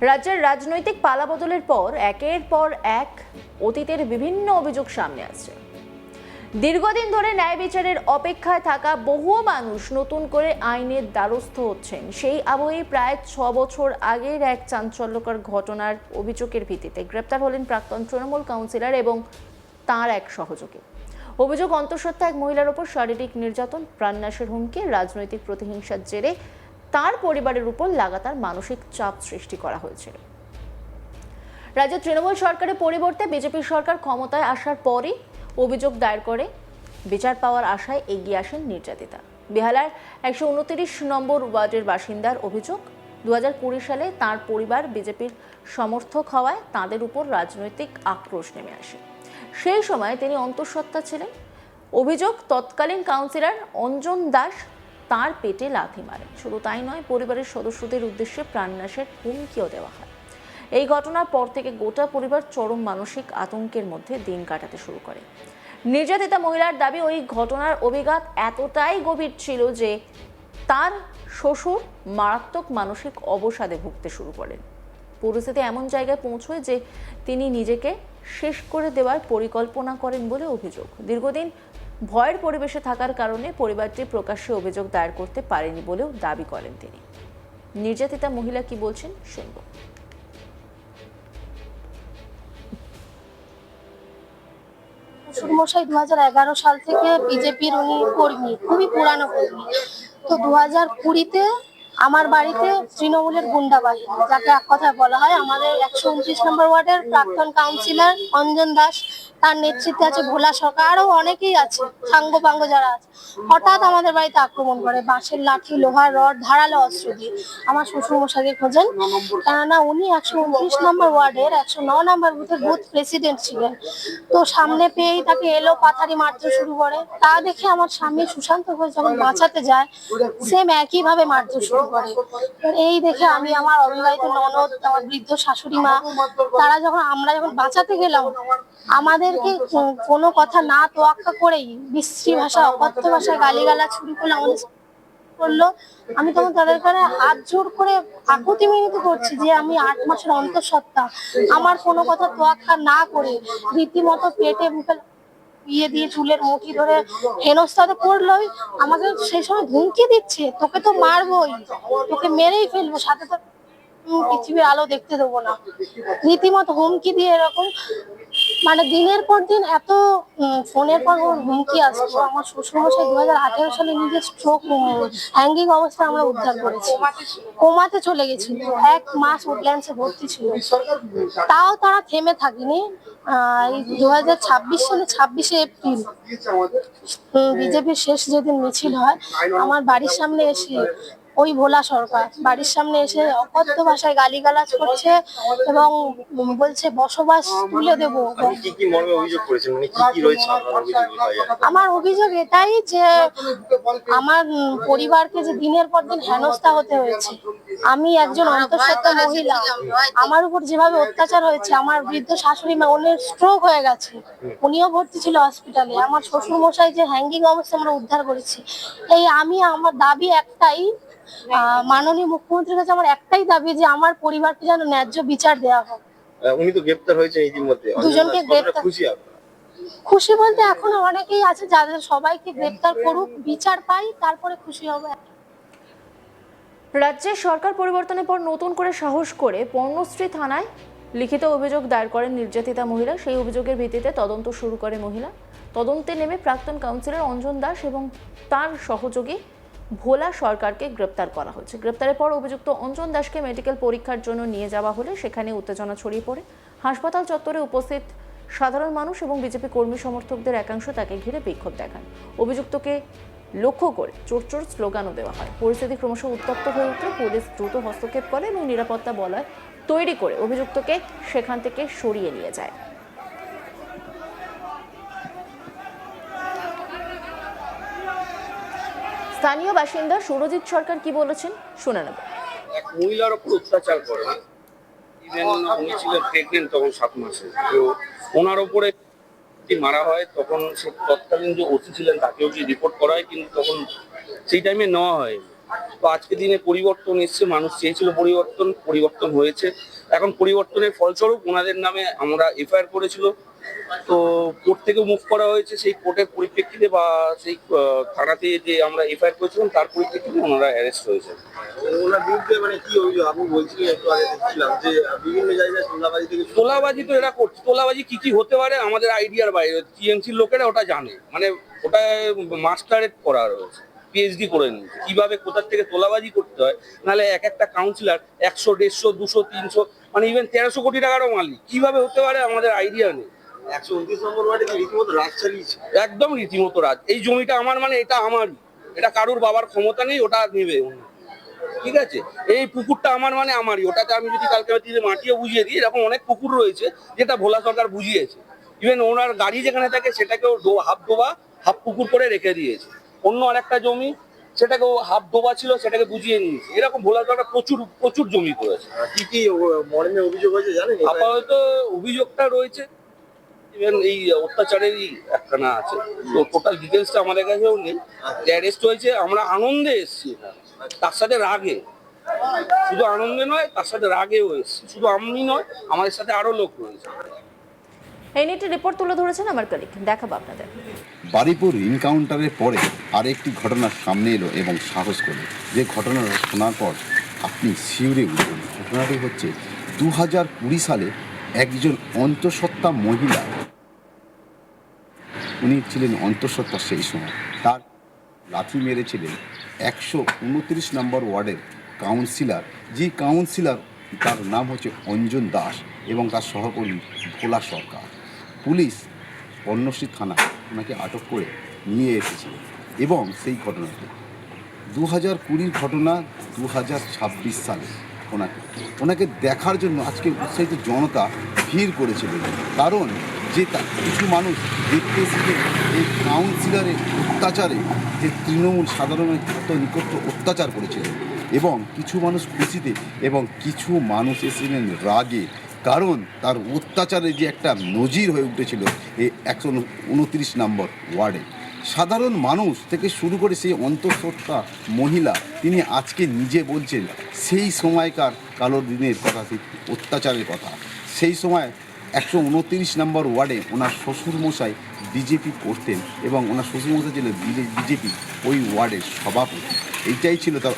রাজ্যের রাজনৈতিক পালাবদলের পর একের পর এক অতীতের বিভিন্ন অভিযোগ সামনে আসছে। দীর্ঘদিন ধরে ন্যায় বিচারের অপেক্ষায় থাকা বহু মানুষ নতুন করে আইনের দ্বারস্থ হচ্ছেন। সেই আবহেই প্রায় 6 বছর আগের এক চাঞ্চল্যকর ঘটনার অভিযোগের ভিত্তিতে গ্রেপ্তার হলেন প্রাক্তন তৃণমূল কাউন্সিলর এবং তাঁর এক সহযোগী। অভিযোগ, অন্তঃসত্ত্বা এক মহিলার ওপর শারীরিক নির্যাতন, প্রাণনাশের হুমকি, রাজনৈতিক প্রতিহিংসার জেরে তার পরিবারের উপর লাগাতার মানসিক চাপ সৃষ্টি করা হয়েছিল। রাজ্যের তৃণমূল সরকারের পরিবর্তে বিজেপি সরকার ক্ষমতায় আসার পরই অভিযোগ দায়ের করে বিচার পাওয়ার আশায় এগিয়ে আসেন নির্যাতিতা। বেহালার 129 নম্বর ওয়ার্ডের বাসিন্দার অভিযোগ, 2020 সালে তার পরিবার বিজেপির সমর্থক হওয়ায় তাদের উপর রাজনৈতিক আক্রোশ নেমে আসে। সেই সময় তিনি অন্তঃসত্ত্বা ছিলেন। অভিযোগ, তৎকালীন কাউন্সিলর অঞ্জন দাস তার পেটে লাথি মারেন। শুধু তাই নয়, পরিবারের সদস্যদের উদ্দেশ্যে প্রাণনাশের হুমকিও দেওয়া হয়। এই ঘটনার পর থেকে গোটা পরিবার চরম মানসিক আতঙ্কের মধ্যে দিন কাটাতে শুরু করে। নির্যাতিতা মহিলার দাবি, ওই ঘটনার অভিঘাত এতটাই গভীর ছিল যে তার শ্বশুর মারাত্মক মানসিক অবসাদে ভুগতে শুরু করেন। পরিস্থিতি এমন জায়গায় পৌঁছয় যে তিনি নিজেকে শেষ করে দেওয়ার পরিকল্পনা করেন বলে অভিযোগ। দীর্ঘদিন ভয়ের পরিবেশে থাকার কারণে পরিবারটি প্রকাশ্যে অভিযোগ দায়ের করতে পারেনি বলেও দাবি করেন তিনি। নির্যাতিতা মহিলা কি বলছেন শুনব। শ্বশুরমশাই 2011 সাল থেকে বিজেপির উনি কর্মী, খুবই পুরানো কর্মী। তো 2020-তে আমার বাড়িতে তৃণমূলের গুন্ডাবাহিনী, যাকে এক কথায় বলা হয় আমাদের 129 নম্বর ওয়ার্ডের প্রাক্তন কাউন্সিলর অঞ্জন দাস, তার নেতৃত্বে আছে ভোলা সরকার, আরো অনেকেই আছে, সাঙ্গ পাঙ্গ যারা আছে, হঠাৎ আমাদের বাড়িতে আক্রমণ করে বাঁশের লাঠি, লোহার রড, ধারালো অস্ত্র দিয়ে। আমার শ্বশুরমশাইকে খোঁজেন, কেননা উনি 129 নম্বর ওয়ার্ডের 109 নম্বর বুথের বুথ প্রেসিডেন্ট ছিলেন। তো সামনে পেয়েই তাকে এলো পাথারি মারতে শুরু করে। তা দেখে আমার স্বামী সুশান্ত ঘোষ যখন বাঁচাতে যায়, সেম একই ভাবে মারতে শুরু করে। এই দেখে আমি, আমার অবিবাহিত ননদ, আমার বৃদ্ধ শাশুড়ি মা, আমরা যখন বাঁচাতে গেলাম, আমাদেরকে কোনো কথা না তোয়াক্কা করেই বিশ্রী ভাষা, অকথ্য ভাষায় গালিগালাজ শুরু করলো, আমাদের করলো। আমি তখন তাদের কাছে হাত জোর করে আকুতি মিনতি করছি যে আমি 8 মাসের অন্তঃসত্ত্বা, আমার কোনো কথা তোয়াক্কা না করে রীতিমতো পেটে মুখে ইয়ে দিয়ে চুলের মুঠি ধরে হেনস্থা তো করলোই, আমাকে সেই সময় হুমকি দিচ্ছে, তোকে তো মারবোই, তোকে মেরেই ফেলবো, সাথে তো পৃথিবীর আলো দেখতে দেবো না, রীতিমতো হুমকি দিয়ে এরকম। মানে দিনের পর দিন এত ফোনের পর হুমকি আসতো। আমার শ্বশুরমশাই 2018 সালে নিজের স্ট্রোক হ্যাঙ্গিং অবস্থায় আমরা উদ্ধার করেছি, কোমাতে চলে গেছিল, 1 মাস উডল্যান্ডসে ভর্তি ছিল। তাও তারা থেমে থাকেনি। 2026 সালে 26শে এপ্রিল বিজেপির শেষ যেদিন মিছিল হয়, আমার বাড়ির সামনে এসে ওই ভোলা সরকার বাড়ির সামনে এসে অকথ্য ভাষায় গালিগালাজ করছে এবং বলছে বসবাস তুলে দেবো। আমার অভিযোগ এটাই যে আমার পরিবারকে যে দিনের পর দিন হেনস্থা হতে হয়েছে। আমি একজন অন্তঃসত্ত্বা মহিলা, আমার উপর যেভাবে অত্যাচার হয়েছে, আমার বৃদ্ধ শাশুড়ি মা, ওনার স্ট্রোক হয়ে গেছে, উনিও ভর্তি ছিল হসপিটালে। আমার শ্বশুর মশাই যে হ্যাঙ্গিং অবস্থায় আমরা উদ্ধার করেছি। আমার দাবি একটাই, মাননীয় মুখ্যমন্ত্রীর কাছে আমার একটাই দাবি যে আমার পরিবারকে যেন ন্যায্য বিচার দেওয়া হয়। উনি তো গ্রেফতার হয়েছেন ইতিমধ্যে, দুজনকে গ্রেফতার। খুশি বলতে এখনো অনেকেই আছে, যাদের সবাইকে গ্রেফতার করুক, বিচার পাই, তারপরে খুশি হবে। রাজ্যের সরকার পরিবর্তনের পর নতুন করে সাহস করে পর্ণশ্রী থানায় লিখিত অভিযোগ দায়ের করেন নির্যাতিতা মহিলা। সেই অভিযোগের ভিত্তিতে তদন্ত শুরু করে মহিলা। তদন্তে নেমে প্রাক্তন কাউন্সিলর অঞ্জন দাস এবং তার সহযোগী ভোলা সরকারকে গ্রেপ্তার করা হয়েছে। গ্রেপ্তারের পর অভিযুক্ত অঞ্জন দাসকে মেডিকেল পরীক্ষার জন্য নিয়ে যাওয়া হলে সেখানে উত্তেজনা ছড়িয়ে পড়ে। হাসপাতাল চত্বরে উপস্থিত সাধারণ মানুষ এবং বিজেপি কর্মী সমর্থকদের একাংশ তাকে ঘিরে বিক্ষোভ দেখান। অভিযুক্তকে লক্ষ্য করে চোর চোর স্লোগানও দেওয়া হয়। পরিস্থিতি ক্রমশ উত্তপ্ত হয়ে উঠলে পুলিশ দ্রুত হস্তক্ষেপ করে এবং নিরাপত্তা বলয় তৈরি করে অভিযুক্তকে সেখান থেকে সরিয়ে নিয়ে যায়। স্থানীয় বাসিন্দা সুরজিৎ সরকার কি বলেছেন শুনে নেব। এক মহিলার উপর অত্যাচার করে, উনি ছিলেন প্রেগনেন্ট তখন 7 মাসে, তো ওনার উপরে মারা হয়। তখন তৎকালীন যে ওসি ছিলেন তাকেও যে রিপোর্ট করা হয়, কিন্তু তখন সেই টাইমে নেওয়া হয়। তো আজকে দিনে পরিবর্তন এসছে, মানুষ চেয়েছিল পরিবর্তন হয়েছে। এখন পরিবর্তনের ফলস্বরূপ ওনাদের নামে আমরা এফআইআর করেছিল, তো কোর্ট থেকে মুভ করা হয়েছে। সেই কোর্টের পরিপ্রেক্ষিতে বা সেই থানাতে যে আমরা এফআইআর করেছিলাম তার পরিপ্রেক্ষিতে ওনারা অ্যারেস্ট হয়েছে। ওনার বিরুদ্ধে মানে কি অভিযোগ? আপনি বলছিলেন একটু আগে দেখছিলাম যে বিভিন্ন জায়গায় তোলাবাজি থেকে তোলাবাজি তো এরা করছে। তোলাবাজি কি হতে পারে আমাদের আইডিয়ার বাইরে। টিএমসির লোকেরা ওটা জানে, মানে ওটা মাস্টারেট করা রয়েছে, পিএইচডি করে নিয়েছে কিভাবে কোথা থেকে তোলাবাজি করতে হয়। নাহলে এক একটা কাউন্সিলর 100, 150, 200, 300 মানে ইভেন 1300 কোটি টাকারও মালিক। কিভাবে হতে পারে আমাদের আইডিয়া নেই। 129 নম্বর ওয়ার্ডে কি রীতিমতো রাজ চালিয়েছে? একদম রীতিমতো রাজ। এই জমিটা আমার, মানে এটা আমারই, এটা কারুর বাবার ক্ষমতা নেই, ওটা নেবে অন্য। ঠিক আছে, এই পুকুরটা আমার, মানে আমারই। ওটাতে আমি যদি কালকে রাতে মাটিও বুঝিয়ে দিই, এরকম অনেক পুকুর রয়েছে যেটা ভোলা সরকার বুঝিয়েছে। ইভেন ওনার গাড়ি যেখানে থাকে সেটাকেও হাফ ডোবা হাফ পুকুর করে রেখে দিয়েছে। অন্য আরেকটা জমি সেটাকেও হাফ ডোবা ছিল, সেটাকে বুঝিয়ে নিয়েছে। এরকম ভোলা সরকার প্রচুর জমি করেছে। কি কি মর্মে অভিযোগ হয়েছে জানেন? আপাতত অভিযোগটা রয়েছে, ইভেন এই অত্যাচারেরই একখানা আছে। তো টোটাল ডিটেলসটা আমাদের কাছেও নেই। অ্যারেস্ট হয়েছে, আমরা আনন্দে এসেছি, তার সাথে রাগে। শুধু আনন্দে নয়, তার সাথে রাগেও এসেছি। শুধু আমি নয়, আমাদের সাথে আরো লোক রয়েছে। এই নিয়ে একটি রিপোর্ট তুলে ধরেছেন আমার কলিগ, দেখাবো আপনাদের। বারুইপুর এনকাউন্টারের পরে আরেকটি ঘটনা সামনে এলো এবং সাহস করে, যে ঘটনাটা শোনার পর আপনি শিউরে উঠবেন। ঘটনাটি হচ্ছে 2020 সালে একজন অন্তঃসত্ত্বা মহিলা, উনি ছিলেন অন্তঃসত্ত্বা সেই সময়, তার লাথি মেরেছিলেন 129 নম্বর ওয়ার্ডের কাউন্সিলর। যে কাউন্সিলর, তার নাম হচ্ছে অঞ্জন দাস এবং তার সহকর্মী ভোলা সরকার। পুলিশ পর্ণশ্রী থানা ওনাকে আটক করে নিয়ে এসেছিল এবং সেই ঘটনাটি 2020 ঘটনা 2026 সালে ওনাকে দেখার জন্য আজকে উৎসাহিত জনতা ভিড় করেছিল। কারণ যে কিছু মানুষ দেখতে এসেছে এই কাউন্সিলরের অত্যাচারে, যে তৃণমূল সাধারণের নিকট অত্যাচার করেছিলেন, এবং কিছু মানুষ খুশিতে এবং কিছু মানুষ এসেছিলেন রাগে। কারণ তার অত্যাচারে যে একটা নজির হয়ে উঠেছিল এই 129 নম্বর ওয়ার্ডে। সাধারণ মানুষ থেকে শুরু করে সেই অন্তঃসত্ত্বা মহিলা, তিনি আজকে নিজে বলছেন সেই সময়কার কালো দিনের কথা, সেই অত্যাচারের কথা। সেই সময় 129 নম্বর ওয়ার্ডে ওনার শ্বশুরমশাই বিজেপি করতেন এবং ওনার শ্বশুরমশাই ছিল বিজেপি ওই ওয়ার্ডের সভাপতি। এইটাই ছিল তার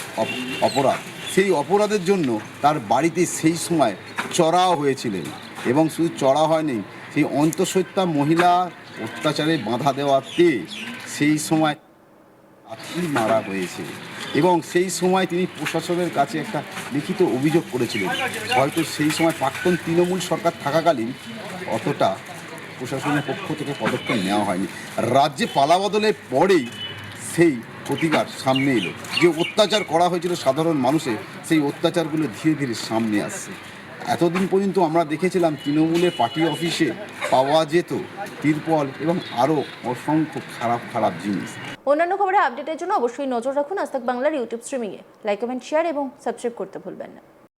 অপরাধ। সেই অপরাধের জন্য তার বাড়িতে সেই সময় চড়াও হয়েছিলেন, এবং শুধু চড়া হয়নি, সেই অন্তঃসত্ত্বা মহিলা অত্যাচারে বাধা দেওয়াতে সেই সময় আত্মী মারা হয়েছে। এবং সেই সময় তিনি প্রশাসনের কাছে একটা লিখিত অভিযোগ করেছিলেন। হয়তো সেই সময় প্রাক্তন তৃণমূল সরকার থাকাকালীন অতটা প্রশাসনের পক্ষ থেকে পদক্ষেপ নেওয়া হয়নি। রাজ্যে পালাবদলের পরেই সেই প্রতিকার সামনে এলো। যে অত্যাচার করা হয়েছিল সাধারণ মানুষের, সেই অত্যাচারগুলো ধীরে ধীরে সামনে আসছে। এতদিন পর্যন্ত আমরা দেখেছিলাম তৃণমূলের পার্টি অফিসে পাওয়া যেত তিরপল এবং আরও অসংখ্য খারাপ জিনিস। অন্যান্য খবরে আপডেটের জন্য অবশ্যই নজর রাখুন আজ তাক বাংলার ইউটিউব স্ট্রিমিংয়ে। লাইক, কমেন্ট, শেয়ার এবং সাবস্ক্রাইব করতে ভুলবেন না।